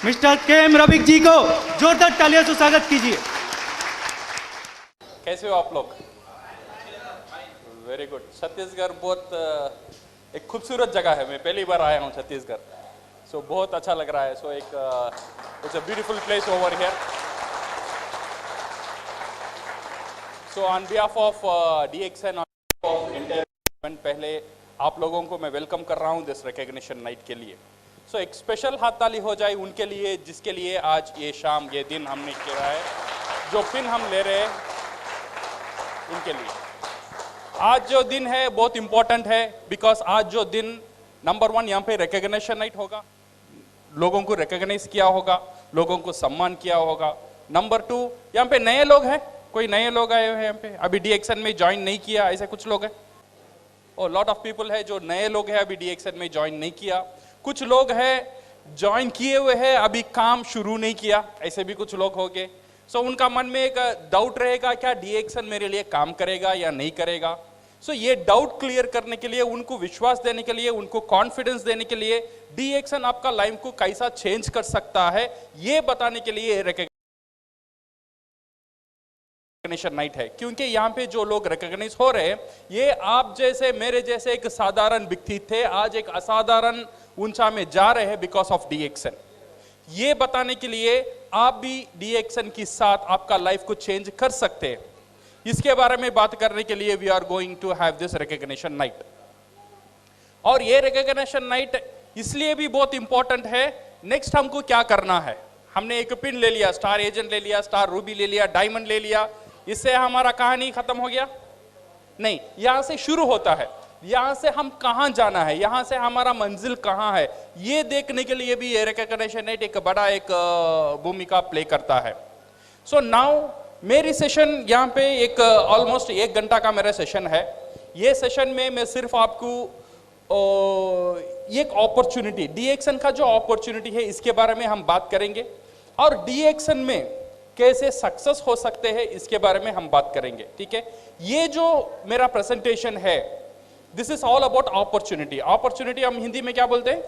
Mister KM. Rafiq जी को जोरदार तालियों से स्वागत कीजिए। कैसे हो आप लोग? Very good. छत्तीसगढ़ बहुत एक खूबसूरत जगह है। मैं पहली बार आया हूँ छत्तीसगढ़, सो बहुत अच्छा लग रहा है। So it's a beautiful place over here. So on behalf of DXN of international, पहले आप लोगों को मैं वेलकम कर रहा हूँ दिस रिकॉग्निशन नाइट के लिए। सो एक स्पेशल हाथ ताली हो जाए उनके लिए जिसके लिए आज ये शाम ये दिन हमने किया है, जो पिन हम ले रहे हैं उनके लिए। आज जो दिन है बहुत इंपॉर्टेंट है, बिकॉज आज जो दिन नंबर 1 यहाँ पे रिकॉग्निशन नाइट होगा, लोगों को रिकॉग्नाइज किया होगा, लोगों को सम्मान किया होगा। नंबर 2 यहाँ पे नए लोग हैं, कोई नए लोग आए हुए हैं यहाँ पे, अभी DXN में ज्वाइन नहीं किया, ऐसे कुछ लोग हैं। और लॉट ऑफ पीपल है जो नए लोग हैं, अभी DXN में ज्वाइन नहीं किया। कुछ लोग हैं ज्वाइन किए हुए हैं, अभी काम शुरू नहीं किया, ऐसे भी कुछ लोग होंगे। सो उनका मन में एक डाउट रहेगा, क्या DXN मेरे लिए काम करेगा या नहीं करेगा। सो ये डाउट क्लियर करने के लिए, उनको विश्वास देने के लिए, उनको कॉन्फिडेंस देने के लिए, DXN आपका लाइफ को कैसा चेंज कर सकता है ये बताने के लिए रिकॉग्निशन नाइट है। क्योंकि यहाँ पे जो लोग रिकॉग्नाइज हो रहे हैं, ये आप जैसे मेरे जैसे एक साधारण व्यक्ति थे, आज एक असाधारण ऊंचा में जा रहे हैं बिकॉज ऑफ DXN। ये बताने के लिए आप भी DXN के साथ आपका लाइफ को चेंज कर सकते हैं, इसके बारे में बात करने के लिए we are going to have this recognition night. और ये रिकॉग्निशन नाइट इसलिए भी बहुत इंपॉर्टेंट है। नेक्स्ट हमको क्या करना है, हमने एक पिन ले लिया, स्टार एजेंट ले लिया, स्टार रूबी ले लिया, डायमंड ले लिया, इससे हमारा कहानी खत्म हो गया? नहीं, यहां से शुरू होता है। यहां से हम कहां जाना है, यहां से हमारा मंजिल कहां है, ये देखने के लिए भी ये रिकॉग्निशन नाइट एक बड़ा एक भूमिका प्ले करता है। सो नाउ मेरी सेशन यहाँ पे एक ऑलमोस्ट 1 घंटा का मेरा सेशन है। ये सेशन में मैं सिर्फ आपको एक अपॉर्चुनिटी, DXN का जो अपॉर्चुनिटी है इसके बारे में हम बात करेंगे, और DXN में कैसे सक्सेस हो सकते हैं इसके बारे में हम बात करेंगे। ठीक है, ये जो मेरा प्रेजेंटेशन है, this is all about opportunity. Opportunity हम हिंदी में क्या बोलते हैं?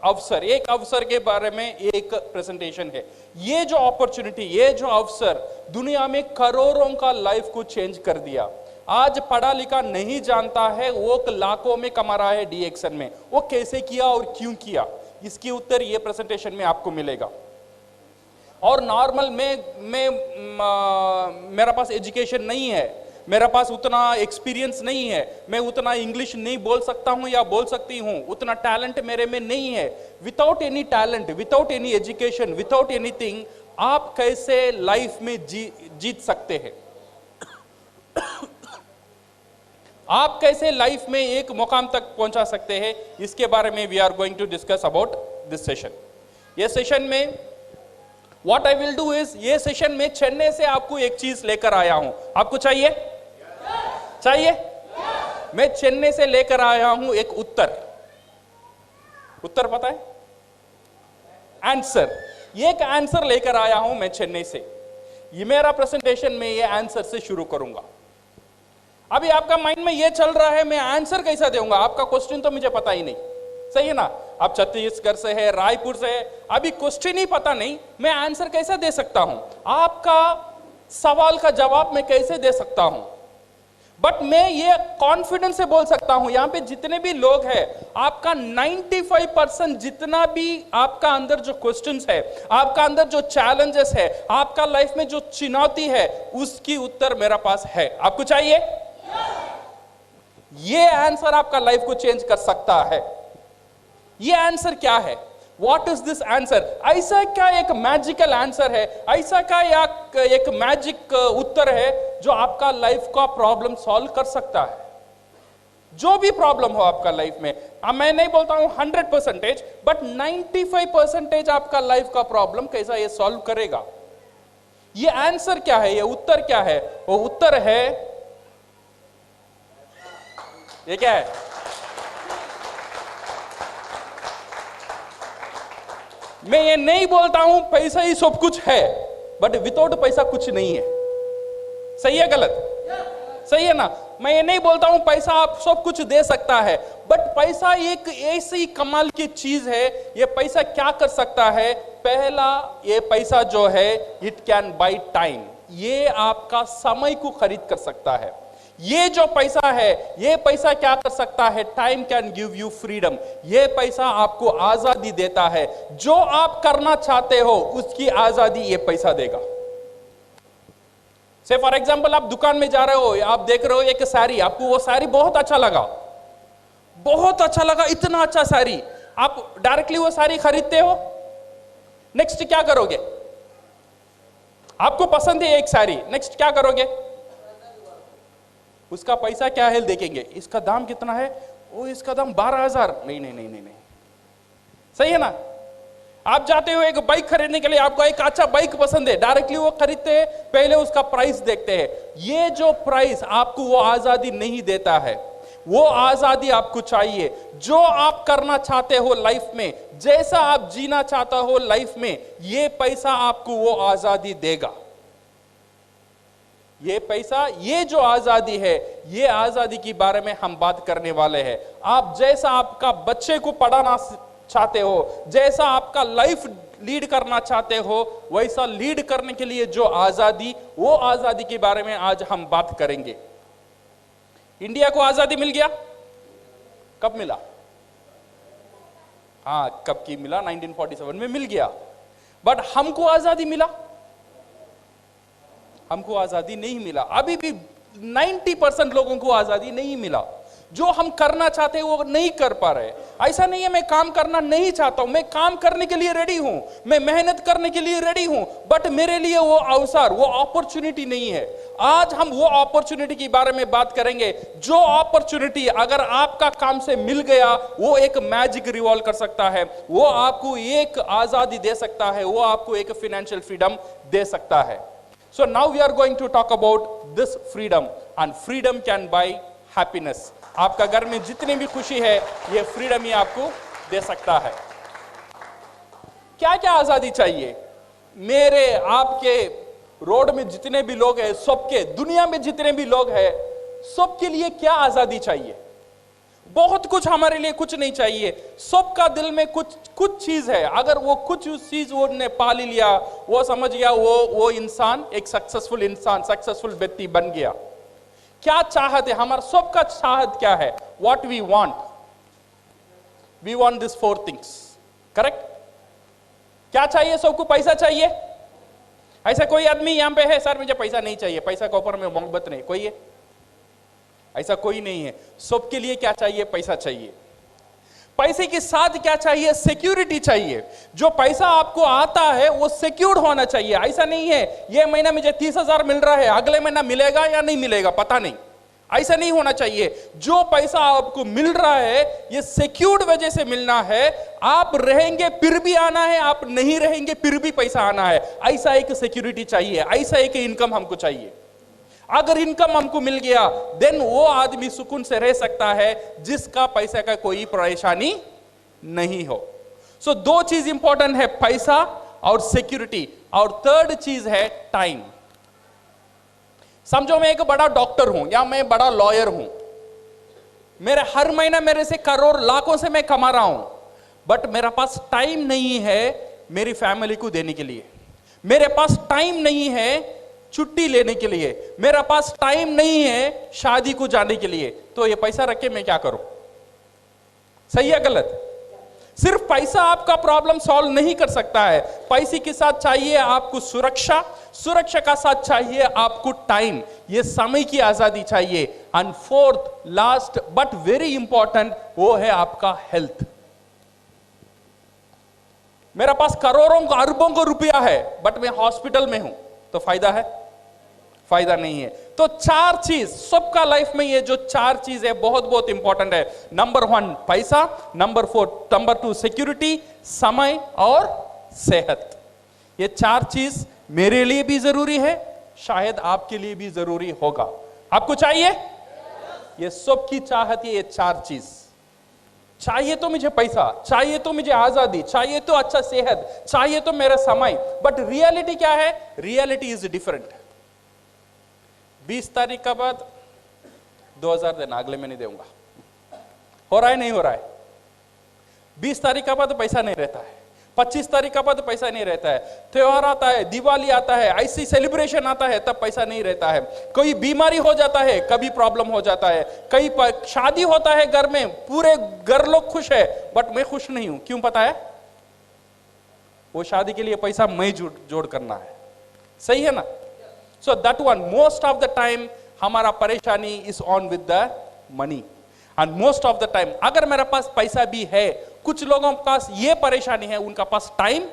अवसर। एक अवसर के बारे में एक प्रेजेंटेशन है। ये जो अपॉर्चुनिटी, ये जो अवसर दुनिया में करोड़ों का लाइफ को चेंज कर दिया। आज पढ़ा लिखा नहीं जानता है, वो लाखों में कमा रहा है DXN में। वो कैसे किया और क्यों किया, इसकी उत्तर ये प्रेजेंटेशन में आपको मिलेगा। और नॉर्मल मेरा पास एजुकेशन नहीं है, मेरा पास उतना एक्सपीरियंस नहीं है, मैं उतना इंग्लिश नहीं बोल सकता हूं या बोल सकती हूं, उतना टैलेंट मेरे में नहीं है। Without any talent, without any education, without anything, आप कैसे लाइफ में जीत सकते हैं? आप कैसे लाइफ में एक मुकाम तक पहुंचा सकते हैं, इसके बारे में we are going to discuss about this session. ये सेशन में what I will do is, ये सेशन में चेन्नई से आपको एक चीज लेकर आया हूं। आपको चाहिए? चाहिए? मैं चेन्नई से लेकर आया हूं एक उत्तर। उत्तर पता है? आंसर। एक आंसर लेकर आया हूं मैं चेन्नई से। ये मेरा प्रेजेंटेशन में ये आंसर से शुरू करूंगा। अभी आपका माइंड में ये चल रहा है, मैं आंसर कैसा दूंगा? आपका क्वेश्चन तो मुझे पता ही नहीं, सही है ना? आप छत्तीसगढ़ से है, रायपुर से है, अभी क्वेश्चन ही पता नहीं, मैं आंसर कैसा दे सकता हूं? आपका सवाल का जवाब मैं कैसे दे सकता हूं? बट मैं ये कॉन्फिडेंस से बोल सकता हूं, यहां पे जितने भी लोग हैं, आपका 95% जितना भी आपका अंदर जो क्वेश्चंस है, आपका अंदर जो चैलेंजेस है, आपका लाइफ में जो चुनौती है, उसकी उत्तर मेरा पास है। आपको चाहिए? ये आंसर आपका लाइफ को चेंज कर सकता है। ये आंसर क्या है? What is this answer? ऐसा क्या एक मैजिकल आंसर है, ऐसा क्या एक मैजिक उत्तर है जो आपका लाइफ का प्रॉब्लम सॉल्व कर सकता है? जो भी प्रॉब्लम हो आपका लाइफ में, मैं नहीं बोलता हूं 100%, बट 95% आपका लाइफ का प्रॉब्लम कैसा ये सॉल्व करेगा? ये आंसर क्या है, ये उत्तर क्या है? वो उत्तर है, ये क्या है? मैं ये नहीं बोलता हूं पैसा ही सब कुछ है, बट विदाउट पैसा कुछ नहीं है। सही है गलत? सही है ना? मैं ये नहीं बोलता हूं पैसा आप सब कुछ दे सकता है, बट पैसा एक ऐसी कमाल की चीज है। ये पैसा क्या कर सकता है? पहला, ये पैसा जो है इट कैन बाय टाइम, ये आपका समय को खरीद कर सकता है। ये जो पैसा है, ये पैसा क्या कर सकता है? Time can give you freedom, ये पैसा आपको आजादी देता है। जो आप करना चाहते हो उसकी आजादी ये पैसा देगा। से फॉर एग्जाम्पल आप दुकान में जा रहे हो, आप देख रहे हो एक साड़ी, आपको वो साड़ी बहुत अच्छा लगा, बहुत अच्छा लगा, इतना अच्छा साड़ी, आप डायरेक्टली वो साड़ी खरीदते हो। नेक्स्ट क्या करोगे? आपको पसंद है एक साड़ी, नेक्स्ट क्या करोगे? उसका पैसा क्या है देखेंगे, इसका दाम कितना है, ओ इसका दाम 12,000, नहीं नहीं नहीं नहीं नहीं, सही है ना? आप जाते हो एक बाइक खरीदने के लिए, आपको एक अच्छा बाइक पसंद है, डायरेक्टली वो खरीदते हैं, पहले उसका प्राइस देखते हैं। ये जो प्राइस आपको वो आजादी नहीं देता है, वो आजादी आपको चाहिए। जो आप करना चाहते हो लाइफ में, जैसा आप जीना चाहता हो लाइफ में, ये पैसा आपको वो आजादी देगा। ये पैसा, ये जो आजादी है, ये आजादी के बारे में हम बात करने वाले हैं। आप जैसा आपका बच्चे को पढ़ाना चाहते हो, जैसा आपका लाइफ लीड करना चाहते हो, वैसा लीड करने के लिए जो आजादी, वो आजादी के बारे में आज हम बात करेंगे। इंडिया को आजादी मिल गया, कब मिला? हाँ, कब की मिला? 1947 में मिल गया। बट हमको आजादी मिला? हमको आजादी नहीं मिला। अभी भी 90% लोगों को आजादी नहीं मिला। जो हम करना चाहते हैं वो नहीं कर पा रहे। ऐसा नहीं है मैं काम करना नहीं चाहता हूं, मैं काम करने के लिए रेडी हूं, मैं मेहनत करने के लिए रेडी हूं, बट मेरे लिए वो अवसर, वो अपॉर्चुनिटी नहीं है। आज हम वो अपॉर्चुनिटी के बारे में बात करेंगे। जो अपॉर्चुनिटी अगर आपका काम से मिल गया, वो एक मैजिक रिवॉल्व कर सकता है, वो आपको एक आजादी दे सकता है, वो आपको एक फाइनेंशियल फ्रीडम दे सकता है। So now we are going to talk about this freedom, and freedom can buy happiness. आपका घर में जितनी भी खुशी है, ये फ्रीडम ही आपको दे सकता है। क्या क्या आजादी चाहिए? मेरे आपके रोड में जितने भी लोग हैं, सबके, दुनिया में जितने भी लोग हैं, सबके लिए क्या आजादी चाहिए? बहुत कुछ हमारे लिए कुछ नहीं चाहिए। सबका दिल में कुछ चीज है। अगर वो कुछ चीज वो ने पा लिया, वो समझ गया, वो इंसान एक सक्सेसफुल इंसान, सक्सेसफुल व्यक्ति बन गया। क्या चाहत है? हमारा सबका चाहत क्या है? What we want this 4 things, correct? क्या चाहिए सबको? पैसा चाहिए। ऐसा कोई आदमी यहां पे है, सर मुझे पैसा नहीं चाहिए, पैसा के ऊपर में मोहब्बत नहीं, कोई है? ऐसा कोई नहीं है। सबके लिए क्या चाहिए? पैसा चाहिए। पैसे के साथ क्या चाहिए? सिक्योरिटी चाहिए। जो पैसा आपको आता है वो सिक्योर्ड होना चाहिए। ऐसा नहीं है ये महीना मुझे 30,000 मिल रहा है, अगले महीना मिलेगा या नहीं मिलेगा पता नहीं, ऐसा नहीं होना चाहिए। जो पैसा आपको मिल रहा है ये सिक्योर्ड वजह से मिलना है। आप रहेंगे फिर भी आना है, आप नहीं रहेंगे फिर भी पैसा आना है। ऐसा एक सिक्योरिटी चाहिए, ऐसा एक इनकम हमको चाहिए। अगर इनकम हमको मिल गया, देन वो आदमी सुकून से रह सकता है जिसका पैसे का कोई परेशानी नहीं हो। सो 2 चीज इंपॉर्टेंट है, पैसा और सिक्योरिटी, और 3rd चीज है टाइम। समझो मैं एक बड़ा डॉक्टर हूं या मैं बड़ा लॉयर हूं, मेरे हर महीना मेरे से करोड़ लाखों से मैं कमा रहा हूं, बट मेरे पास टाइम नहीं है मेरी फैमिली को देने के लिए, मेरे पास टाइम नहीं है छुट्टी लेने के लिए, मेरा पास टाइम नहीं है शादी को जाने के लिए, तो ये पैसा रख के मैं क्या करूं? सही है गलत? सिर्फ पैसा आपका प्रॉब्लम सॉल्व नहीं कर सकता है। पैसे के साथ चाहिए आपको सुरक्षा, सुरक्षा का साथ चाहिए आपको टाइम, ये समय की आजादी चाहिए। And 4th last but very important, वो है आपका हेल्थ। मेरा पास करोड़ों अरबों को रुपया है बट मैं हॉस्पिटल में हूं, तो फायदा है? फायदा नहीं है। तो 4 चीज सबका लाइफ में, ये जो 4 चीज है बहुत बहुत इंपॉर्टेंट है। नंबर 1 पैसा, नंबर 2 सिक्योरिटी, समय और सेहत। ये 4 चीज मेरे लिए भी जरूरी है, शायद आपके लिए भी जरूरी होगा। आपको चाहिए? ये सबकी चाहत है, ये 4 चीज चाहिए। तो मुझे पैसा चाहिए, तो मुझे आजादी चाहिए, तो अच्छा सेहत चाहिए, तो मेरा समय। बट रियलिटी क्या है? Reality is different. 20 तारीख के बाद 2000 देना, अगले में नहीं दूंगा। हो रहा है नहीं हो रहा है? 20 तारीख का बाद पैसा नहीं रहता है, 25 तारीख का बाद पैसा नहीं रहता है, त्योहार आता है, दिवाली आता है, ऐसी सेलिब्रेशन आता है, तब पैसा नहीं रहता है। कोई बीमारी हो जाता है, कभी प्रॉब्लम हो जाता है, कई शादी होता है घर में, पूरे घर लोग खुश है, बट मैं खुश नहीं हूं। क्यों पता है? वो शादी के लिए पैसा मैं जोड़ करना है। सही है ना? So that one, most of the time हमारा परेशानी is on with the money. And most of the time अगर मेरे पास पैसा भी है, कुछ लोगों के पास ये परेशानी है, उनका पास टाइम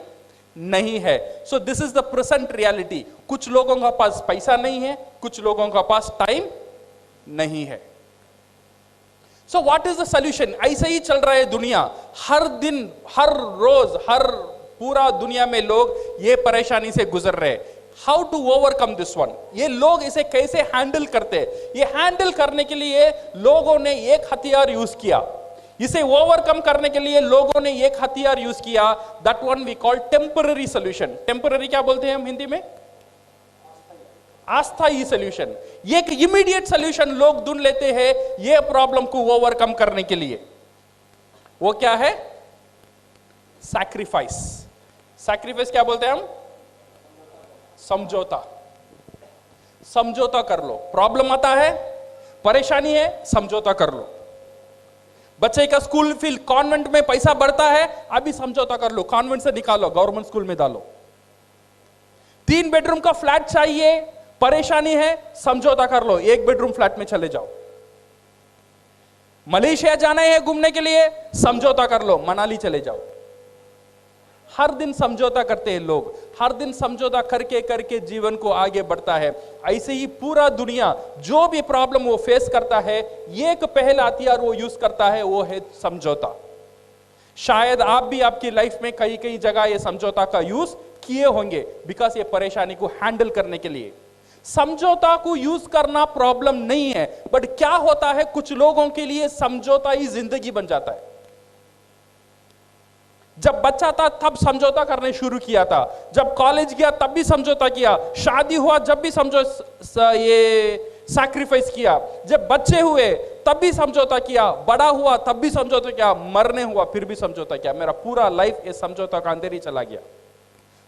नहीं है। So this is the present reality. कुछ लोगों का पास पैसा नहीं है, कुछ लोगों का पास टाइम नहीं है। So what is the solution? ऐसे ही चल रहा है दुनिया। हर दिन, हर रोज, हर पूरा दुनिया में लोग ये परेशानी से गुजर रहे हैं। How to overcome this one? ये लोग इसे कैसे हैंडल करते हैं? ये हैंडल करने के लिए लोगों ने एक हथियार यूज किया। इसे ओवरकम करने के लिए लोगों ने एक हथियार यूज किया, that one we call temporary solution. Temporary क्या बोलते हैं हम हिंदी में? अस्थायी सॉल्यूशन। एक इमीडिएट सॉल्यूशन लोग ढूंढ लेते हैं ये प्रॉब्लम को ओवरकम करने के लिए। वो क्या है? सैक्रिफाइस। सैक्रिफाइस क्या बोलते हैं हम? समझौता। समझौता कर लो। प्रॉब्लम आता है, परेशानी है, समझौता कर लो। बच्चे का स्कूल फीस, कॉन्वेंट में पैसा बढ़ता है, अभी समझौता कर लो, कॉन्वेंट से निकालो, गवर्नमेंट स्कूल में डालो। 3 बेडरूम का फ्लैट चाहिए, परेशानी है, समझौता कर लो, 1 बेडरूम फ्लैट में चले जाओ। मलेशिया जाना है घूमने के लिए, समझौता कर लो, मनाली चले जाओ। हर दिन समझौता करते हैं लोग, हर दिन समझौता करके करके जीवन को आगे बढ़ता है। ऐसे ही पूरा दुनिया जो भी प्रॉब्लम वो फेस करता है, एक पहला हथियार वो यूज करता है, वो है समझौता। शायद आप भी आपकी लाइफ में कई कई जगह ये समझौता का यूज किए होंगे, बिकॉज ये परेशानी को हैंडल करने के लिए। समझौता को यूज करना प्रॉब्लम नहीं है, बट क्या होता है कुछ लोगों के लिए समझौता ही जिंदगी बन जाता है। जब बच्चा था तब समझौता करने शुरू किया था, जब कॉलेज गया तब भी समझौता किया, शादी हुआ जब भी ये सैक्रिफाइस किया, जब बच्चे हुए तब भी समझौता किया, बड़ा हुआ तब भी समझौता किया, मरने हुआ फिर भी समझौता किया। मेरा पूरा लाइफ ये समझौता का अंदर ही चला गया।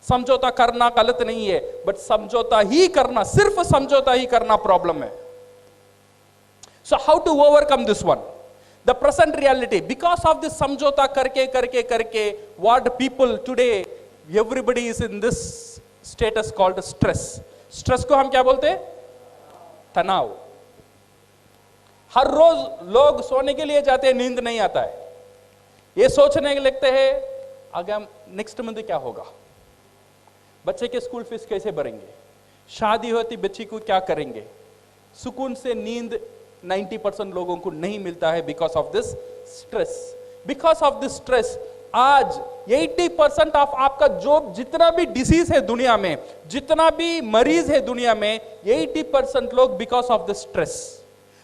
समझौता करना गलत नहीं है, बट समझौता ही करना, सिर्फ समझौता ही करना प्रॉब्लम है। So how to overcome this one? The present reality, because of this समझौता करके करके करके, what people today, everybody is in this status called stress. Stress को हम क्या बोलते हैं? तनाव। हर रोज लोग सोने के लिए जाते हैं, नींद नहीं आता है। ये सोचने लगते हैं अगर नेक्स्ट मंथ क्या होगा, बच्चे के स्कूल फीस कैसे भरेंगे, शादी होती बच्ची को क्या करेंगे। सुकून से नींद 90% लोगों को नहीं मिलता है, because of this stress. Because of this stress आज 80% ऑफ आपका जो जितना भी डिसीज है दुनिया में, जितना भी मरीज है दुनिया में, 80% लोग बिकॉज ऑफ दिस स्ट्रेस।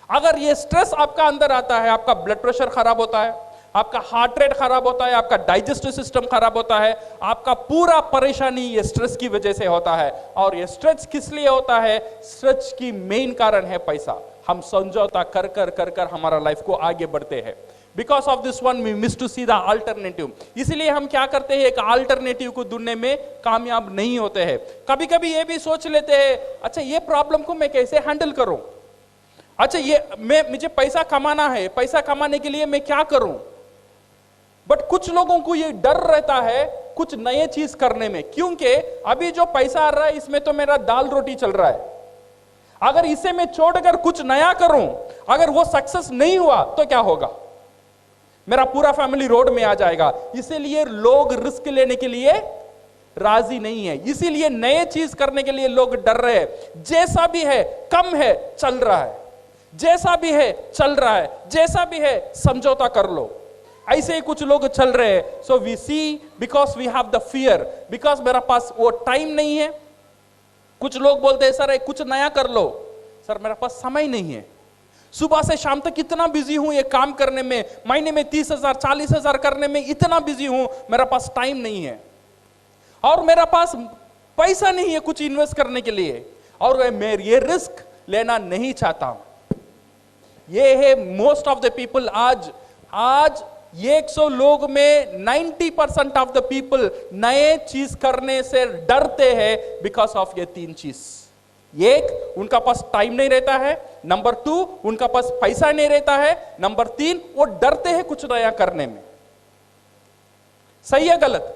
अगर ये स्ट्रेस आपका अंदर आता है, आपका ब्लड प्रेशर खराब होता है, आपका हार्ट रेट खराब होता है, आपका डाइजेस्टिव सिस्टम खराब होता है, आपका पूरा परेशानी ये स्ट्रेस की वजह से होता है। और ये स्ट्रेस किस लिए होता है? स्ट्रेस की मेन कारण है पैसा। हम समझौता कर कर कर कर हमारा लाइफ को आगे बढ़ते हैं। Because of this one we miss to see the alternative. इसलिए हम क्या करते हैं, एक अल्टरनेटिव को ढूंढने में कामयाब नहीं होते हैं। कभी कभी ये भी सोच लेते हैं, अच्छा ये प्रॉब्लम को मैं कैसे हैंडल करूं, अच्छा ये मुझे पैसा कमाना है, पैसा कमाने के लिए मैं क्या करूं। बट कुछ लोगों को ये डर रहता है कुछ नए चीज करने में, क्योंकि अभी जो पैसा आ रहा है इसमें तो मेरा दाल रोटी चल रहा है। अगर इसे मैं छोड़कर कुछ नया करूं, अगर वो सक्सेस नहीं हुआ तो क्या होगा, मेरा पूरा फैमिली रोड में आ जाएगा। इसीलिए लोग रिस्क लेने के लिए राजी नहीं है, इसीलिए नए चीज करने के लिए लोग डर रहे हैं। जैसा भी है, कम है, चल रहा है, जैसा भी है चल रहा है, जैसा भी है समझौता कर लो। ऐसे ही कुछ लोग चल रहे हैं। So we see because we have the fear, because मेरा पास वो टाइम नहीं है। कुछ लोग बोलते हैं सर कुछ नया कर लो, सर मेरे पास समय नहीं है, सुबह से शाम तक इतना बिजी हूं ये काम करने में, महीने में 30,000 40,000 करने में इतना बिजी हूं, मेरा पास टाइम नहीं है, और मेरा पास पैसा नहीं है कुछ इन्वेस्ट करने के लिए, और मैं ये रिस्क लेना नहीं चाहता हूं। ये है मोस्ट ऑफ द पीपल। आज ये 100 लोग में 90% ऑफ द पीपल नए चीज करने से डरते हैं बिकॉज ऑफ ये 3 चीज। एक, उनका पास टाइम नहीं रहता है। नंबर 2, उनका पास पैसा नहीं रहता है। नंबर 3, वो डरते हैं कुछ नया करने में। सही है गलत?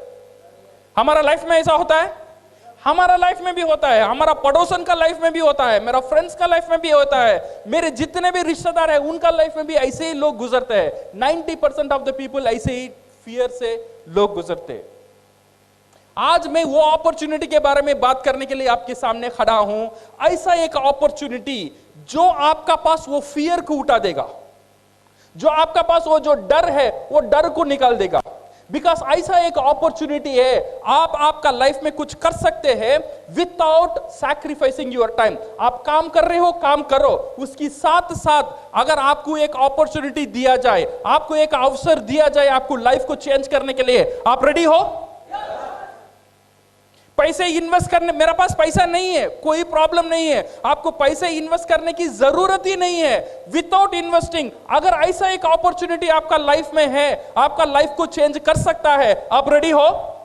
हमारा लाइफ में ऐसा होता है, हमारा लाइफ में भी होता है, हमारा पड़ोसन का लाइफ में भी होता है, मेरा फ्रेंड्स का लाइफ में भी होता है, मेरे जितने भी रिश्तेदार हैं उनका लाइफ में भी ऐसे ही लोग गुजरते हैं। 90% ऑफ द पीपल ऐसे ही फियर से लोग गुजरते हैं। आज मैं वो अपॉर्चुनिटी के बारे में बात करने के लिए आपके सामने खड़ा हूं। ऐसा एक अपॉर्चुनिटी जो आपका पास वो फियर को उठा देगा, जो आपका पास वो जो डर है वो डर को निकाल देगा। बिकॉज ऐसा एक अपॉर्चुनिटी है, आप आपका लाइफ में कुछ कर सकते हैं विदाउट सैक्रिफाइसिंग योर टाइम। आप काम कर रहे हो, काम करो, उसकी साथ साथ अगर आपको एक अपॉर्चुनिटी दिया जाए, आपको एक अवसर दिया जाए आपको लाइफ को चेंज करने के लिए, आप रेडी हो? पैसे इन्वेस्ट करने, मेरा पास पैसा नहीं है, कोई प्रॉब्लम नहीं है, आपको पैसे इन्वेस्ट करने की जरूरत ही नहीं है। विदाउट इन्वेस्टिंग अगर ऐसा एक अपॉर्चुनिटी आपका लाइफ में है, आपका लाइफ को चेंज कर सकता है, आप रेडी हो?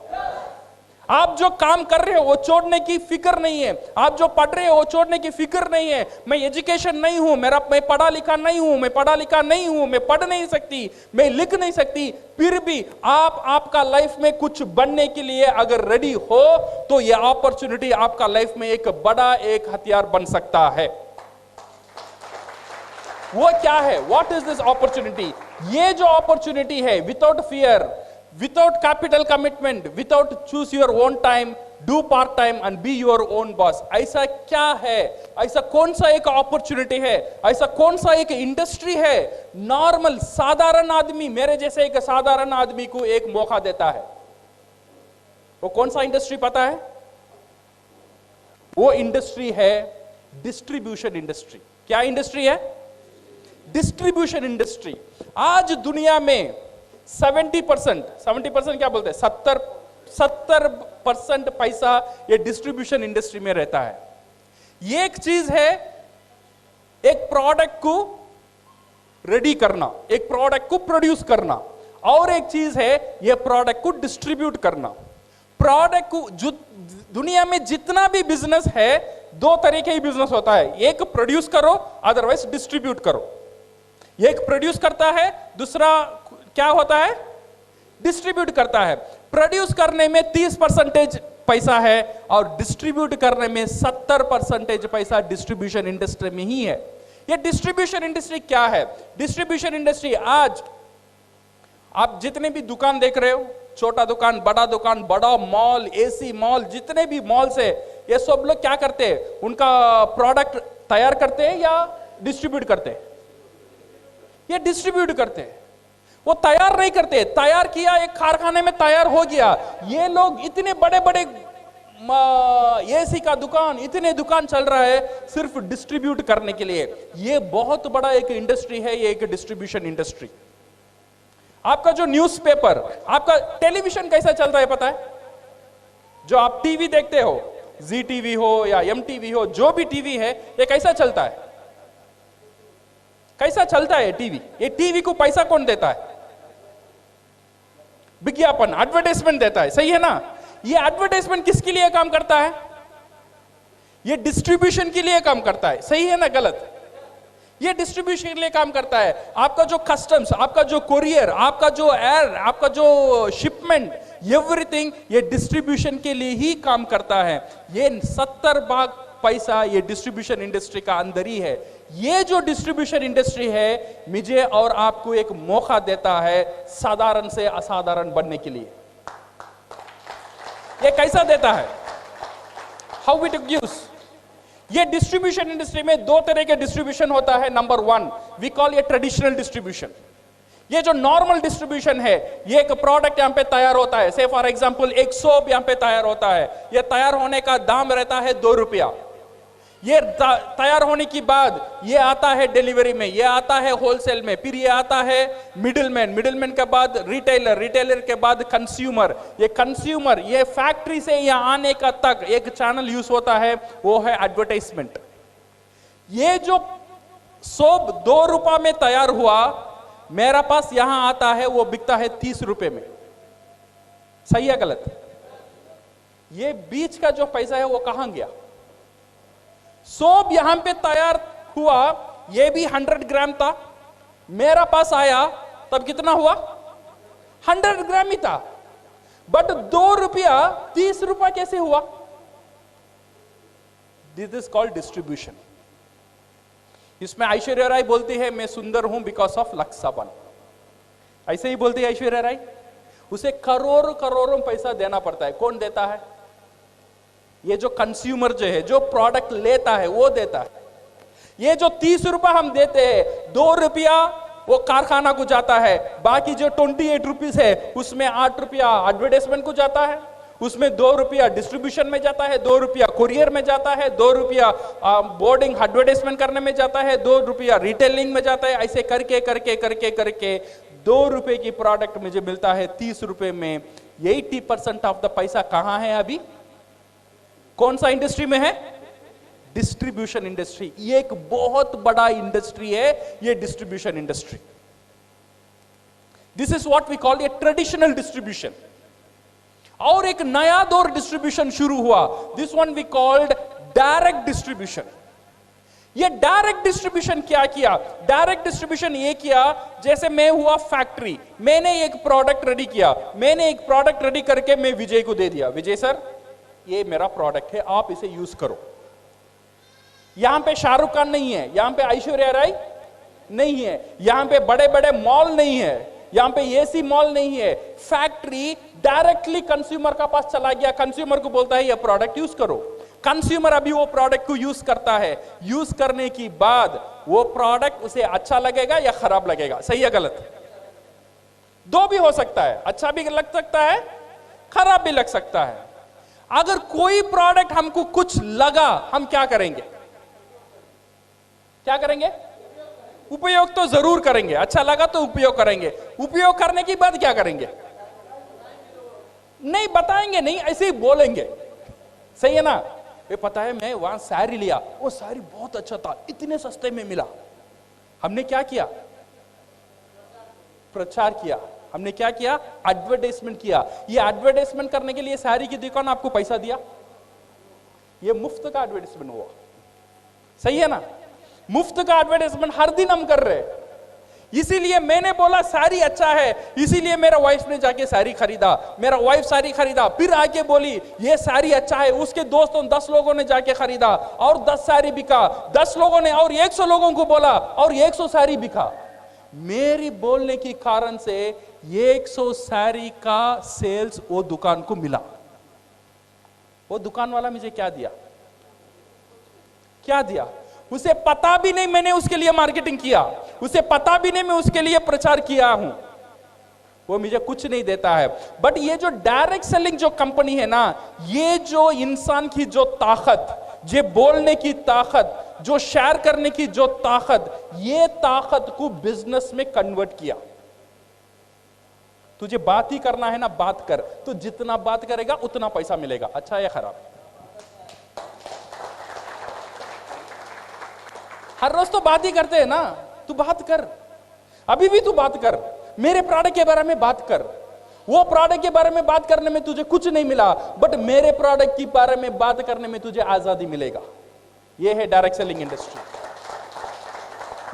आप जो काम कर रहे हो वो छोड़ने की फिक्र नहीं है, आप जो पढ़ रहे हो वो छोड़ने की फिक्र नहीं है। मैं एजुकेशन नहीं हूं, मैं पढ़ा लिखा नहीं हूं, मैं पढ़ा लिखा नहीं हूं, मैं पढ़ नहीं सकती, मैं लिख नहीं सकती, फिर भी आप आपका लाइफ में कुछ बनने के लिए अगर रेडी हो तो ये अपॉर्चुनिटी आपका लाइफ में एक बड़ा एक हथियार बन सकता है। वो क्या है? What is this opportunity? ये जो अपॉर्चुनिटी है, without fear, without capital commitment, without choose your own time, do part time and be your own boss। ऐसा क्या है? ऐसा कौन सा एक अपॉर्चुनिटी है? ऐसा कौन सा एक इंडस्ट्री है? नॉर्मल साधारण आदमी, मेरे जैसे एक साधारण आदमी को एक मौका देता है। वो कौन सा इंडस्ट्री पता है? वो इंडस्ट्री है डिस्ट्रीब्यूशन इंडस्ट्री। क्या इंडस्ट्री है? Distribution industry. आज दुनिया में 70% क्या बोलते हैं, 70% पैसा ये डिस्ट्रीब्यूशन इंडस्ट्री में रहता है। ये एक चीज है, एक प्रोडक्ट को रेडी करना, एक प्रोडक्ट को प्रोड्यूस करना, और एक चीज है ये प्रोडक्ट को डिस्ट्रीब्यूट करना। प्रोडक्ट को, जो दुनिया में जितना भी बिजनेस है, 2 तरह के ही बिजनेस होता है, एक प्रोड्यूस करो, अदरवाइज डिस्ट्रीब्यूट करो। एक प्रोड्यूस करता है, दूसरा क्या होता है? डिस्ट्रीब्यूट करता है। प्रोड्यूस करने में 30% पैसा है और डिस्ट्रीब्यूट करने में 70% पैसा डिस्ट्रीब्यूशन इंडस्ट्री में ही है। ये डिस्ट्रीब्यूशन इंडस्ट्री क्या है? डिस्ट्रीब्यूशन इंडस्ट्री, आज आप जितने भी दुकान देख रहे हो, छोटा दुकान, बड़ा मॉल, एसी मॉल, जितने भी मॉल्स है, ये सब लोग क्या करते हैं? उनका प्रोडक्ट तैयार करते हैं या डिस्ट्रीब्यूट करते हैं? ये डिस्ट्रीब्यूट करते हैं, वो तैयार नहीं करते। तैयार किया, एक कारखाने में तैयार हो गया। ये लोग इतने बड़े बड़े एसी का दुकान, इतने दुकान चल रहा है सिर्फ डिस्ट्रीब्यूट करने के लिए। ये बहुत बड़ा एक इंडस्ट्री है, ये एक डिस्ट्रीब्यूशन इंडस्ट्री। आपका जो न्यूज़पेपर, आपका टेलीविजन कैसा चल रहा है पता है? जो आप टीवी देखते हो, जी टीवी हो या MTV हो, जो भी टीवी है, ये कैसा चलता है? कैसा चलता है टीवी? ये टीवी को पैसा कौन देता है? विज्ञापन, एडवर्टाइजमेंट देता है, सही है ना? ये एडवर्टाइजमेंट किसके लिए काम करता है? ये डिस्ट्रीब्यूशन के लिए काम करता है, सही है ना गलत? ये डिस्ट्रीब्यूशन के लिए काम करता है। आपका जो कस्टम्स, आपका जो कोरियर, आपका जो एयर, आपका जो शिपमेंट, एवरीथिंग ये डिस्ट्रीब्यूशन के लिए ही काम करता है। ये 70% पैसा ये डिस्ट्रीब्यूशन इंडस्ट्री का अंदर ही है। ये जो डिस्ट्रीब्यूशन इंडस्ट्री है, मुझे और आपको एक मौका देता है साधारण से असाधारण बनने के लिए। ये कैसा देता है? How it gives? ये डिस्ट्रीब्यूशन इंडस्ट्री में 2 तरह के डिस्ट्रीब्यूशन होता है। नंबर 1 वी कॉल ये ट्रेडिशनल डिस्ट्रीब्यूशन। ये जो नॉर्मल डिस्ट्रीब्यूशन है, ये एक प्रोडक्ट यहां पे तैयार होता है, से फॉर एग्जांपल एक सोप यहां पे तैयार होता है। ये तैयार होने का दाम रहता है 2 रुपया। ये तैयार होने की बाद ये आता है डिलीवरी में, ये आता है होलसेल में, फिर ये आता है मिडिलमैन के बाद रिटेलर के बाद कंज्यूमर। ये कंज्यूमर, ये फैक्ट्री से यहाँ आने का तक एक चैनल यूज होता है, वो है एडवर्टाइजमेंट। ये जो सोप 2 रुपए में तैयार हुआ, मेरा पास यहां आता है वो बिकता है 30 रुपए में। सही है गलत? ये बीच का जो पैसा है वो कहां गया? सोप यहां पे तैयार हुआ, ये भी 100 ग्राम था, मेरा पास आया तब कितना हुआ? 100 ग्राम ही था, बट 2 रुपया 30 रुपया कैसे हुआ? This is called distribution. इसमें ऐश्वर्या राय बोलती है मैं सुंदर हूं बिकॉज ऑफ लक्स साबन। ऐसे ही बोलती है ऐश्वर्या राय। उसे करोड़ों करोड़ों पैसा देना पड़ता है। कौन देता है? ये जो कंज्यूमर जो है, जो प्रोडक्ट लेता है वो देता है। ये जो 30 रुपया हम देते हैं, 2 रुपया वो कारखाना को जाता है, बाकी जो 28 रुपीज है उसमें 8 रुपया एडवर्टाइजमेंट को जाता है, उसमें 2 रुपया डिस्ट्रीब्यूशन में जाता है, 2 रुपया कुरियर में जाता है, 2 रुपया बोर्डिंग एडवर्टाइजमेंट करने में जाता है, 2 रुपया रिटेलिंग में जाता है। ऐसे करके करके करके करके 2 रुपए की प्रोडक्ट मुझे मिलता है 30 रुपए में। 80% ऑफ द पैसा कहां है अभी? कौन सा इंडस्ट्री में है? Distribution industry. ये एक बहुत बड़ा इंडस्ट्री है, ये distribution industry. This is what we call a traditional distribution. और एक नया दौर डिस्ट्रीब्यूशन शुरू हुआ, this one we called direct distribution. ये डायरेक्ट डिस्ट्रीब्यूशन क्या किया? डायरेक्ट डिस्ट्रीब्यूशन ये किया, जैसे मैं हुआ फैक्ट्री, मैंने एक प्रोडक्ट रेडी किया, मैंने एक प्रोडक्ट रेडी करके मैं विजय को दे दिया, विजय सर ये मेरा प्रोडक्ट है, आप इसे यूज करो। यहां पे शाहरुख खान नहीं है, यहां पे ऐश्वर्या राय नहीं है, यहां पे बड़े बड़े मॉल नहीं है, यहां पे एसी मॉल नहीं है। फैक्ट्री डायरेक्टली कंज्यूमर का पास चला गया, कंज्यूमर को बोलता है ये प्रोडक्ट यूज करो। कंज्यूमर अभी वो प्रोडक्ट को यूज करता है, यूज करने की बाद वो प्रोडक्ट उसे अच्छा लगेगा या खराब लगेगा? सही है गलत? दो भी हो सकता है, अच्छा भी लग सकता है, खराब भी लग सकता है। अगर कोई प्रोडक्ट हमको कुछ लगा, हम क्या करेंगे? क्या करेंगे? उपयोग तो जरूर करेंगे। अच्छा लगा तो उपयोग करेंगे। उपयोग करने के बाद क्या करेंगे? नहीं बताएंगे, नहीं ऐसे ही बोलेंगे। सही है ना? ये पता है मैं वहां साड़ी लिया, वो साड़ी बहुत अच्छा था, इतने सस्ते में मिला। हमने क्या किया? प्रचार किया। हमने क्या किया? एडवर्टाइजमेंट किया। ये एडवर्टाइजमेंट करने के लिए साड़ी की दुकान आपको पैसा दिया, ये मुफ्त का एडवर्टाइजमेंट हुआ। सही है ना? मुफ्त का एडवर्टाइजमेंट हर दिन हम कर रहे हैं। इसीलिए मैंने बोला साड़ी अच्छा है, इसीलिए मेरा वाइफ ने जाके साड़ी खरीदा, मेरा वाइफ साड़ी खरीदा, फिर आके बोली ये साड़ी अच्छा है, उसके दोस्तों 10 लोगों ने जाके खरीदा और 10 साड़ी बिका, 10 लोगों ने और 100 लोगों को बोला और 100 साड़ी बिका। मेरी बोलने के कारण से 100 साड़ी का सेल्स वो दुकान को मिला। वो दुकान वाला मुझे क्या दिया? क्या दिया? उसे पता भी नहीं मैंने उसके लिए मार्केटिंग किया, उसे पता भी नहीं मैं उसके लिए प्रचार किया हूं, वो मुझे कुछ नहीं देता है। बट ये जो डायरेक्ट सेलिंग जो कंपनी है ना, ये जो इंसान की जो ताकत, जो बोलने की ताकत, जो शेयर करने की जो ताकत, ये ताकत को बिजनेस में कन्वर्ट किया। तुझे बात ही करना है ना, बात कर। तो जितना बात करेगा उतना पैसा मिलेगा। अच्छा या खराब? हर रोज तो बात ही करते हैं ना। तू बात कर, अभी भी तू बात कर, मेरे प्रोडक्ट के बारे में बात कर। वो प्रोडक्ट के बारे में बात करने में तुझे कुछ नहीं मिला, बट मेरे प्रोडक्ट के बारे में बात करने में तुझे आजादी मिलेगा। ये है डायरेक्ट सेलिंग इंडस्ट्री।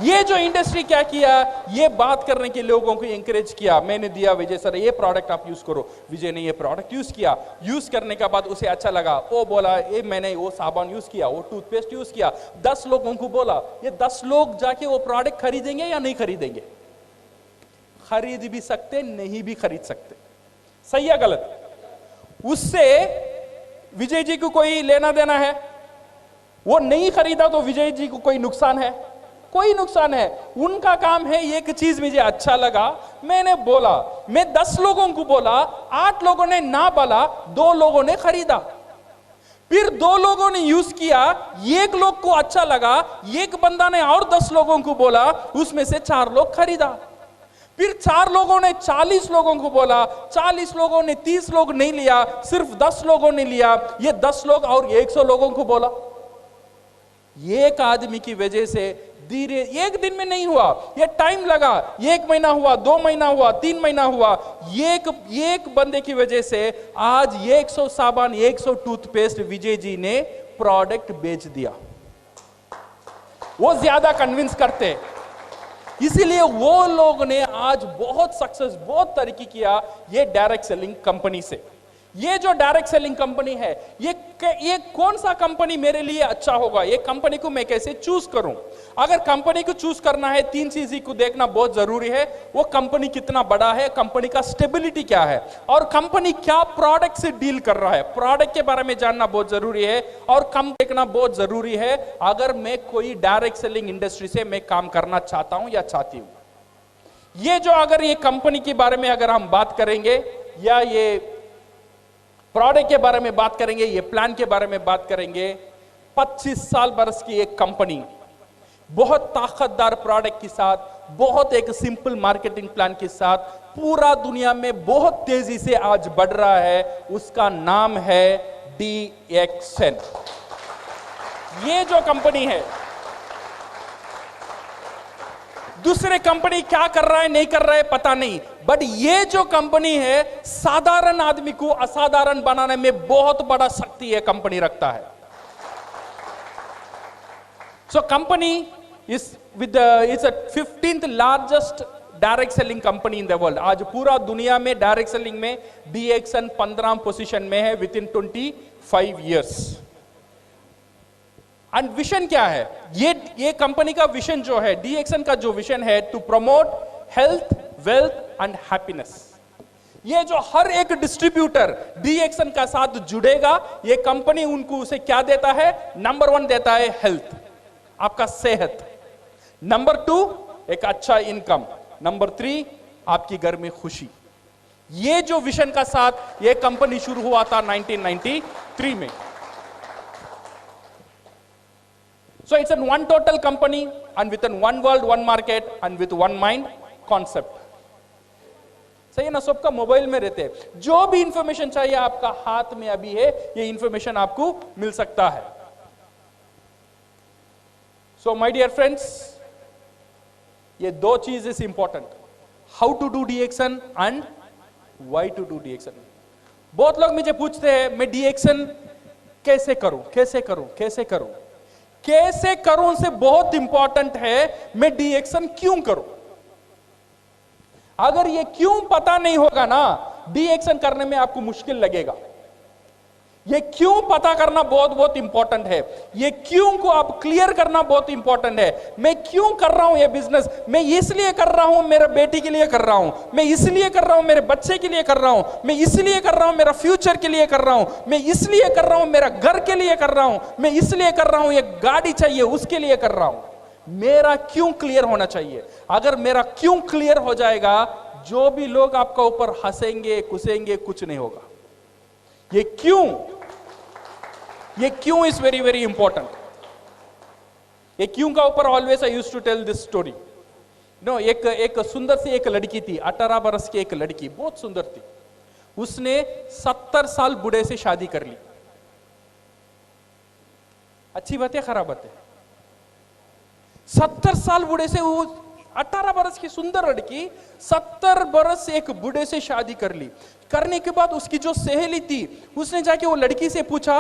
ये जो इंडस्ट्री क्या किया? ये बात करने के लोगों को एंकरेज किया। मैंने दिया विजय सर ये प्रोडक्ट आप यूज करो। विजय ने ये प्रोडक्ट यूज किया, यूज करने के बाद उसे अच्छा लगा, वो बोला ये मैंने वो साबुन यूज किया, वो टूथपेस्ट यूज किया, 10 लोगों को बोला। ये 10 लोग जाके वो प्रोडक्ट खरीदेंगे या नहीं खरीदेंगे? खरीद भी सकते, नहीं भी खरीद सकते। सही या गलत? उससे विजय जी को कोई लेना देना है? वो नहीं खरीदा तो विजय जी को कोई नुकसान है? कोई नुकसान है। उनका काम है एक चीज मुझे अच्छा लगा, मैंने बोला, मैं 10 लोगों को बोला, 8 लोगों ने ना बोला, 2 लोगों ने खरीदा। फिर 2 लोगों ने यूज किया, 1 लोग को अच्छा लगा, एक बंदा ने और 10 लोगों को बोला, उसमें से 4 लोग खरीदा। फिर 4 लोगों ने 40 लोगों को बोला, 40 लोगों ने 30 लोग नहीं लिया, सिर्फ 10 लोगों ने लिया। ये 10 लोग और 100 लोगों को बोला। एक आदमी की वजह से धीरे, एक दिन में नहीं हुआ, ये टाइम लगा, 1 महीना हुआ, 2 महीना हुआ, 3 महीना हुआ। एक बंदे की वजह से आज 100 साबुन, 100 टूथपेस्ट विजय जी ने प्रोडक्ट बेच दिया। वो ज्यादा कन्विंस करते, इसीलिए वो लोग ने आज बहुत सक्सेस, बहुत तरक्की किया ये डायरेक्ट सेलिंग कंपनी से। ये जो डायरेक्ट सेलिंग कंपनी है, ये कौन सा कंपनी मेरे लिए अच्छा होगा, ये कंपनी को मैं कैसे चूज करूं? अगर कंपनी को चूज करना है, 3 चीज को देखना बहुत जरूरी है। वो कंपनी कितना बड़ा है, कंपनी का स्टेबिलिटी क्या है, और कंपनी क्या प्रोडक्ट से डील कर रहा है, प्रोडक्ट के बारे में जानना बहुत जरूरी है, और कम देखना बहुत जरूरी है। अगर मैं कोई डायरेक्ट सेलिंग इंडस्ट्री से मैं काम करना चाहता हूं या चाहती हूं, ये जो अगर ये कंपनी के बारे में अगर हम बात करेंगे, या ये प्रोडक्ट के बारे में बात करेंगे, ये प्लान के बारे में बात करेंगे, 25 साल बरस की एक कंपनी बहुत ताकतदार प्रोडक्ट के साथ, बहुत एक सिंपल मार्केटिंग प्लान के साथ पूरा दुनिया में बहुत तेजी से आज बढ़ रहा है। उसका नाम है DXN। ये जो कंपनी है, दूसरे कंपनी क्या कर रहा है नहीं कर रहा है पता नहीं, बट ये जो कंपनी है साधारण आदमी को असाधारण बनाने में बहुत बड़ा शक्ति है कंपनी रखता है। So company is with it's a 15th largest direct selling company in the world. आज पूरा दुनिया में डायरेक्ट सेलिंग में DXN 15 पोजीशन में है with in 25 years. And vision क्या है? ये कंपनी का विजन जो है, DXN का जो विजन है, to promote health, wealth and happiness. ये जो हर एक डिस्ट्रीब्यूटर DXN का साथ जुड़ेगा, ये कंपनी उनको उसे क्या देता है? नंबर 1 देता है हेल्थ, आपका सेहत। नंबर 2 एक अच्छा इनकम। नंबर 3 आपकी घर में खुशी। ये जो विजन का साथ ये कंपनी शुरू हुआ था 1993 में। So it's an one total company and with an one world, one market and with one mind concept. सही है ना? सबका मोबाइल में रहते हैं, जो भी इंफॉर्मेशन चाहिए आपका हाथ में अभी है, ये इंफॉर्मेशन आपको मिल सकता है। So my dear friends, ये 2 चीजें important, how to do DXN and why to do DXN। बहुत लोग मुझे पूछते हैं मैं DXN कैसे करूं, कैसे करूं, कैसे करूं। कैसे करूं से बहुत इंपॉर्टेंट है मैं DXN क्यों करूं। अगर ये क्यों पता नहीं होगा ना, DXN करने में आपको मुश्किल लगेगा। ये क्यों पता करना बहुत बहुत इंपॉर्टेंट है। ये क्यों को आप क्लियर करना बहुत इंपॉर्टेंट है। मैं क्यों कर रहा हूं ये बिजनेस? मैं इसलिए कर रहा हूं, मेरे बेटी के लिए कर रहा हूं, मैं इसलिए कर रहा हूं, मेरे बच्चे के लिए कर रहा हूं, मैं इसलिए कर रहा हूं, मेरा फ्यूचर के लिए कर रहा हूं, मैं इसलिए कर रहा हूं, मेरा घर के लिए कर रहा हूं, मैं इसलिए कर रहा हूं, ये गाड़ी चाहिए उसके लिए कर रहा हूं। मेरा क्यों क्लियर होना चाहिए। अगर मेरा क्यों क्लियर हो जाएगा, जो भी लोग आपका ऊपर हंसेंगे, कुसेंगे, कुछ नहीं होगा। ये क्यों इज वेरी वेरी इंपॉर्टेंट। ये क्यों का ऊपर always I used to tell this story. No, एक सुंदर सी एक लड़की थी, 18 बरस की एक लड़की, बहुत सुंदर थी। उसने 70 साल बूढ़े से शादी कर ली। अच्छी बात है, खराब बात है? 70 साल बूढ़े से, वो 18 बरस की सुंदर लड़की 70 बरस से एक बूढ़े से शादी कर ली। करने के बाद उसकी जो सहेली थी, उसने जाके वो लड़की से पूछा,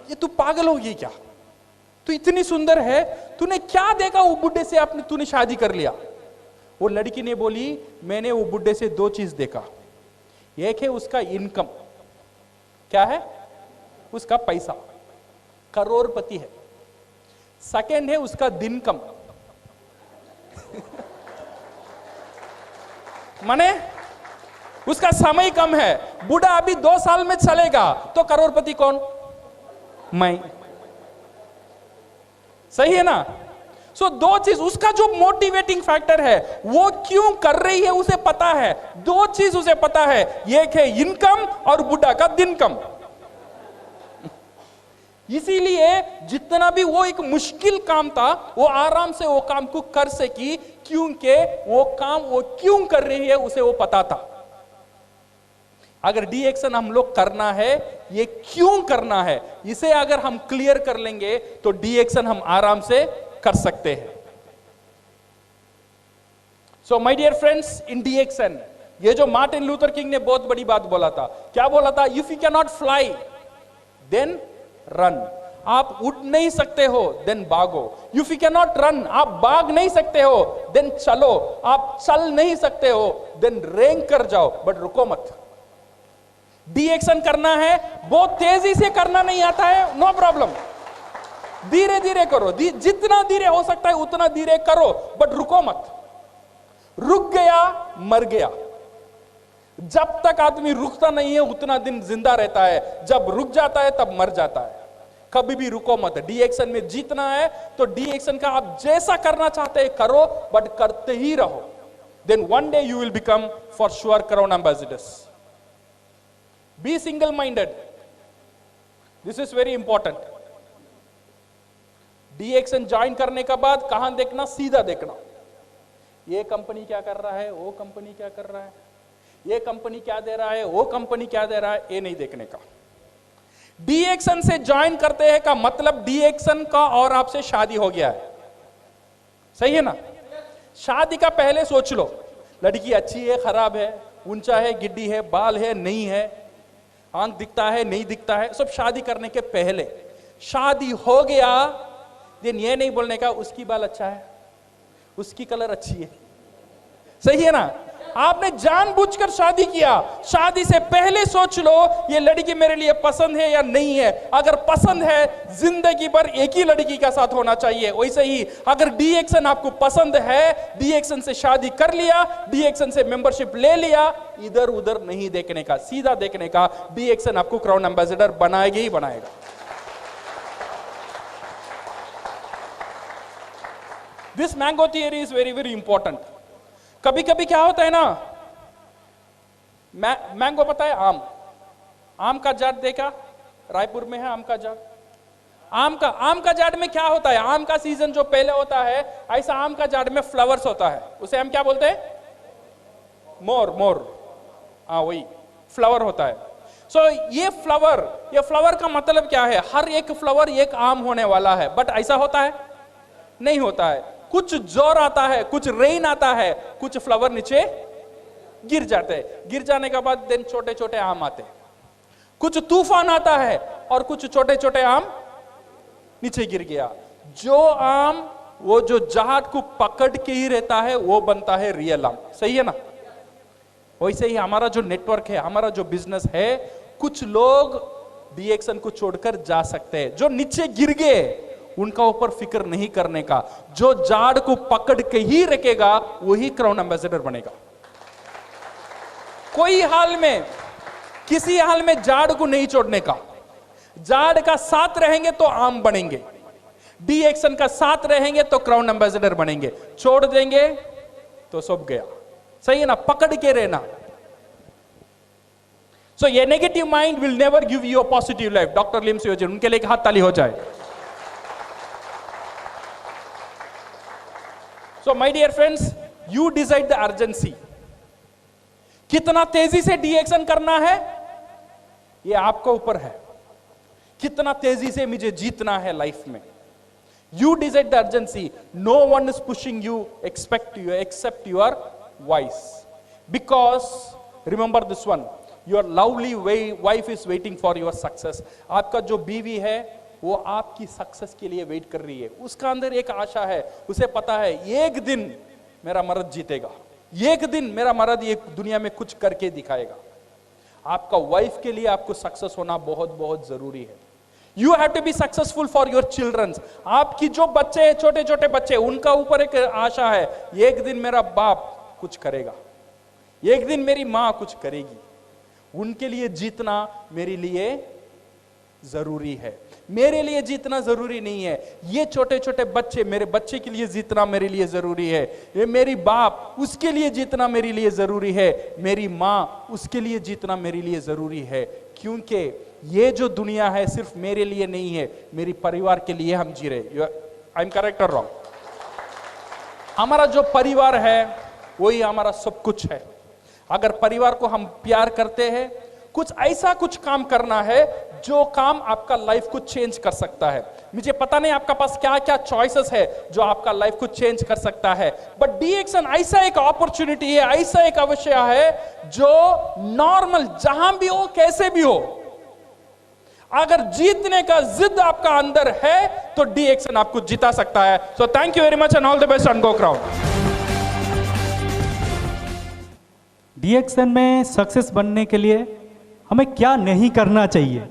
ये तू पागल होगी क्या? तू इतनी सुंदर है, तूने क्या देखा वो बुढ़े से तूने शादी कर लिया? वो लड़की ने बोली, मैंने वो बुढ़े से 2 चीज देखा। एक है उसका इनकम, क्या है? उसका पैसा, करोड़पति है। सेकंड है उसका दिनकम माने उसका समय कम है। बूढ़ा अभी 2 साल में चलेगा, तो करोड़पति कौन? मैं। सही है ना? सो 2 चीज, उसका जो मोटिवेटिंग फैक्टर है, वो क्यों कर रही है उसे पता है। 2 चीज उसे पता है, एक है इनकम और बुढ़ा का दिनकम। इसीलिए जितना भी वो एक मुश्किल काम था, वो आराम से वो काम को कर सकी, क्योंकि वो काम वो क्यों कर रही है उसे वो पता था। अगर DXN हम लोग करना है, ये क्यों करना है, इसे अगर हम क्लियर कर लेंगे तो DXN हम आराम से कर सकते हैं। So my dear friends, in DXN ये जो मार्टिन लूथर किंग ने बहुत बड़ी बात बोला था, क्या बोला था? If you can not fly then run. आप उड़ नहीं सकते हो देन भागो। If you can not run, आप भाग नहीं सकते हो देन चलो। आप चल नहीं सकते हो देन रेंग कर जाओ, बट रुको मत। DXN करना है, बहुत तेजी से करना नहीं आता है, नो प्रॉब्लम, धीरे धीरे करो, जितना धीरे हो सकता है उतना धीरे करो, बट रुको मत। रुक गया मर गया। जब तक आदमी रुकता नहीं है उतना दिन जिंदा रहता है, जब रुक जाता है तब मर जाता है। कभी भी रुको मत। DXN में जीतना है तो DXN का आप जैसा करना चाहते हैं करो, बट करते ही रहो। Then one day you will become for sure crown ambassadors. Be single minded, this is very important. DXN join करने के बाद कहां देखना? सीधा देखना। ये कंपनी क्या कर रहा है, वो कंपनी क्या कर रहा है, ये कंपनी क्या दे रहा है, वो कंपनी क्या दे रहा है, ये नहीं देखने का। DXN से ज्वाइन करते हैं का मतलब DXN का और आपसे शादी हो गया है, सही है ना? शादी का पहले सोच लो, लड़की अच्छी है, खराब है, ऊंचा है, गिड्डी है, बाल है, नहीं है, आंख दिखता है, नहीं दिखता है, सब शादी करने के पहले। शादी हो गया दिन ये नहीं बोलने का उसकी बाल अच्छा है, उसकी कलर अच्छी है, सही है ना? आपने जानबूझकर शादी किया। शादी से पहले सोच लो ये लड़की मेरे लिए पसंद है या नहीं है। अगर पसंद है, जिंदगी भर एक ही लड़की के साथ होना चाहिए। वैसे ही अगर DXN आपको पसंद है, DXN से शादी कर लिया, DXN से मेंबरशिप ले लिया, इधर उधर नहीं देखने का, सीधा देखने का। DXN आपको क्राउन एम्बेसडर बनाएगा ही बनाएगा। This mango theory is very very important. कभी कभी क्या होता है ना, मैंगो पता है, आम का जाट देखा? रायपुर में है आम का जाट। आम का जाट में क्या होता है? आम का सीजन जो पहले होता है, ऐसा आम का जाट में फ्लावर्स होता है, उसे हम क्या बोलते हैं? मोर। हाँ, वही फ्लावर होता है। सो ये फ्लावर का मतलब क्या है? हर एक फ्लावर एक आम होने वाला है, बट ऐसा होता है? नहीं होता है। कुछ जोर आता है, कुछ रेन आता है, कुछ फ्लावर नीचे गिर जाते हैं। गिर जाने के बाद देन छोटे छोटे आम आते हैं। कुछ तूफान आता है और कुछ छोटे छोटे आम नीचे गिर गया। जो आम वो जो जाट को पकड़ के ही रहता है वो बनता है रियल आम, सही है ना? वैसे ही हमारा जो नेटवर्क है, हमारा जो बिजनेस है, कुछ लोग DXN को छोड़कर जा सकते हैं। जो नीचे गिर गए उनका ऊपर फिक्र नहीं करने का। जो जाड़ को पकड़ के ही रखेगा वही क्राउन एम्बेसडर बनेगा। कोई हाल में, किसी हाल में जाड़ को नहीं छोड़ने का। जाड़ का साथ रहेंगे तो आम बनेंगे, DXN का साथ रहेंगे तो क्राउन एम्बेसडर बनेंगे। छोड़ देंगे तो सब गया, सही है ना? पकड़ के रहना। सो ये negative mind will never give you a positive life. Doctor लिम सियोजन, उनके लिए एक हाथ ताली हो जाए। So my dear friends, you decide the urgency. कितना तेजी से DXN करना है ये आपको ऊपर है। कितना तेजी से मुझे जीतना है लाइफ में, you decide the urgency. No one is pushing you except your voice. Because remember this one, your lovely wife is waiting for your success. आपका जो बीवी है वो आपकी सक्सेस के लिए वेट कर रही है। उसका अंदर एक आशा है, उसे पता है एक दिन मेरा मर्द जीतेगा, एक दिन मेरा मर्द ये दुनिया में कुछ करके दिखाएगा। आपका वाइफ के लिए आपको सक्सेस होना बहुत बहुत जरूरी है। You have to be successful for your childrens. आपकी जो बच्चे हैं, छोटे छोटे बच्चे, उनका ऊपर एक आशा है, एक दिन मेरा बाप कुछ करेगा, एक दिन मेरी मां कुछ करेगी। उनके लिए जीतना मेरे लिए जरूरी है। मेरे लिए जीतना जरूरी नहीं है। ये छोटे छोटे बच्चे, मेरे बच्चे के लिए जीतना मेरे लिए जरूरी है। ये मेरी बाप, उसके लिए जीतना मेरे लिए जरूरी है। मेरी माँ, उसके लिए जीतना मेरे लिए जरूरी है। क्योंकि ये जो दुनिया है सिर्फ मेरे लिए नहीं है, मेरी परिवार के लिए हम जी रहे। आई एम करेक्ट और रॉन्ग? हमारा जो परिवार है वही हमारा सब कुछ है। अगर परिवार को हम प्यार करते हैं, कुछ ऐसा कुछ काम करना है जो काम आपका लाइफ को चेंज कर सकता है। मुझे पता नहीं आपका पास क्या क्या चॉइसेस है जो आपका लाइफ को चेंज कर सकता है, बट DXN ऐसा एक अपॉर्चुनिटी है, ऐसा एक अवसर है जो नॉर्मल जहां भी हो कैसे भी हो, अगर जीतने का जिद आपका अंदर है तो DXN आपको जिता सकता है। So thank you very much and all the best and go crowd. DXN में सक्सेस बनने के लिए हमें क्या नहीं करना चाहिए?